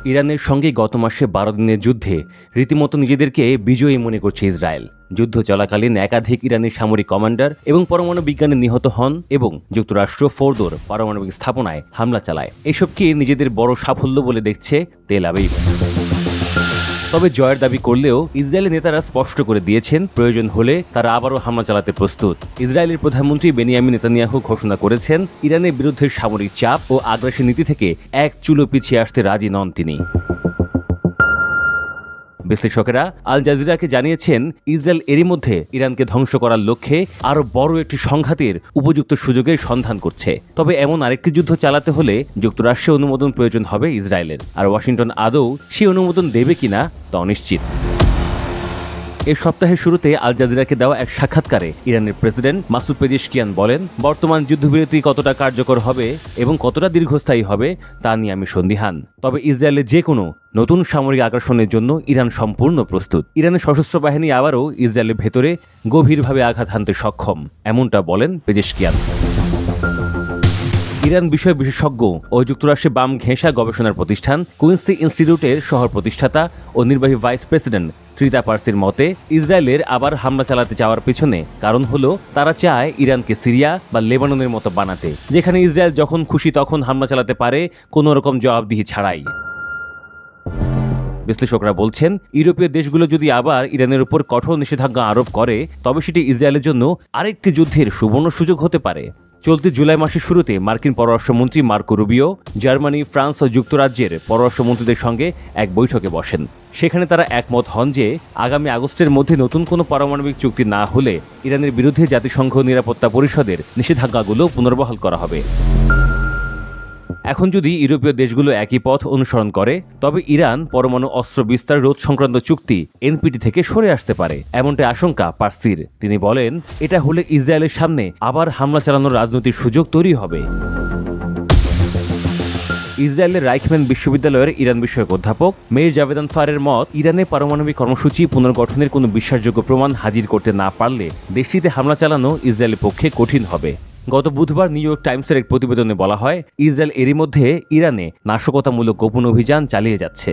ইরানের সঙ্গে গত মাসে 12 দিনের যুদ্ধে রীতিমতো নিজেদেরকে বিজয়ী মনে করছে ইসরায়েল। যুদ্ধ চলাকালীন একাধিক ইরানি সামরিক কমান্ডার এবং পরমাণু বিজ্ঞানী নিহত হন এবং যুক্তরাষ্ট্র ফোর্দোর পারমাণবিক স্থাপনায় হামলা চালায়। এসবকে নিজেদের বড় সাফল্য বলে দেখছে তেল আবিব। তবে জয়ের দাবি করলেও ইসরায়েলি নেতারা স্পষ্ট করে দিয়েছেন প্রয়োজন হলে তারা আবারও হামলা চালাতে প্রস্তুত। ইসরায়েলের প্রধানমন্ত্রী বেনিয়ামিন নেতানিয়াহু ঘোষণা করেছেন, ইরানের বিরুদ্ধে সামরিক চাপ ও আগ্রাসী নীতি থেকে এক চুলো পিছিয়ে আসতে রাজি নন তিনি। বিশ্লেষকেরা আল জাজিরাকে জানিয়েছেন, ইসরায়েল এরই মধ্যে ইরানকে ধ্বংস করার লক্ষ্যে আরও বড় একটি সংঘাতের উপযুক্ত সুযোগের সন্ধান করছে। তবে এমন আরেকটি যুদ্ধ চালাতে হলে যুক্তরাষ্ট্রের অনুমোদন প্রয়োজন হবে ইসরায়েলের, আর ওয়াশিংটন আদৌ সেই অনুমোদন দেবে কিনা তা অনিশ্চিত। এ সপ্তাহের শুরুতে আল জাজিরাকে দেওয়া এক সাক্ষাৎকারে ইরানের প্রেসিডেন্ট মাসুদ পেজেশকিয়ান বলেন, বর্তমান যুদ্ধবিরতি কতটা কার্যকর হবে এবং কতটা দীর্ঘস্থায়ী হবে তা নিয়ে আমি সন্দিহান। তবে ইসরায়েলের যে কোনো নতুন সামরিক আগ্রাসনের জন্য ইরান সম্পূর্ণ প্রস্তুত। ইরানের সশস্ত্র বাহিনী আবারও ইসরায়েলের ভেতরে গভীরভাবে আঘাত হানতে সক্ষম, এমনটা বলেন পেজেশকিয়ান। ইরান বিষয় বিশেষজ্ঞ ও যুক্তরাষ্ট্রের বাম ঘেঁষা গবেষণার প্রতিষ্ঠান কুইন্সি ইনস্টিটিউটের সহ প্রতিষ্ঠাতা ও নির্বাহী ভাইস প্রেসিডেন্ট ত্রিতা পার্সির মতে, ইসরায়েলের আবার হামলা চালাতে যাওয়ার পেছনে কারণ হলো তারা চায় ইরানকে সিরিয়া বা লেবাননের মতো বানাতে, যেখানে ইসরায়েল যখন খুশি তখন হামলা চালাতে পারে কোনো রকম জবাবদিহি ছাড়াই। বিশ্লেষকরা বলছেন, ইউরোপীয় দেশগুলো যদি আবার ইরানের উপর কঠোর নিষেধাজ্ঞা আরোপ করে তবে সেটি ইসরায়েলের জন্য আরেকটি যুদ্ধের সুবর্ণ সুযোগ হতে পারে। চলতি জুলাই মাসের শুরুতে মার্কিন পররাষ্ট্রমন্ত্রী মার্কো রুবিও জার্মানি, ফ্রান্স ও যুক্তরাজ্যের পররাষ্ট্রমন্ত্রীদের সঙ্গে এক বৈঠকে বসেন। সেখানে তারা একমত হন যে আগামী আগস্টের মধ্যে নতুন কোনো পারমাণবিক চুক্তি না হলে ইরানের বিরুদ্ধে জাতিসংঘ নিরাপত্তা পরিষদের নিষেধাজ্ঞাগুলো পুনর্বহাল করা হবে। এখন যদি ইউরোপীয় দেশগুলো একই পথ অনুসরণ করে তবে ইরান পরমাণু অস্ত্র বিস্তার রোধ সংক্রান্ত চুক্তি এনপিটি থেকে সরে আসতে পারে, এমনটাই আশঙ্কা পার্সির। তিনি বলেন, এটা হলে ইসরায়েলের সামনে আবার হামলা চালানোর রাজনৈতিক সুযোগ তৈরি হবে। ইসরায়েলের রাইখম্যান বিশ্ববিদ্যালয়ের ইরান বিষয়ক অধ্যাপক মেইর জাভেদান ফারের মত, ইরানে পারমাণবিক কর্মসূচি পুনর্গঠনের কোনো বিশ্বাসযোগ্য প্রমাণ হাজির করতে না পারলে দেশটিতে হামলা চালানো ইসরায়েলের পক্ষে কঠিন হবে। গত বুধবার নিউ ইয়র্ক টাইমসের এক প্রতিবেদনে বলা হয়, ইসরায়েল এরই মধ্যে ইরানে নাশকতামূলক গোপন অভিযান চালিয়ে যাচ্ছে।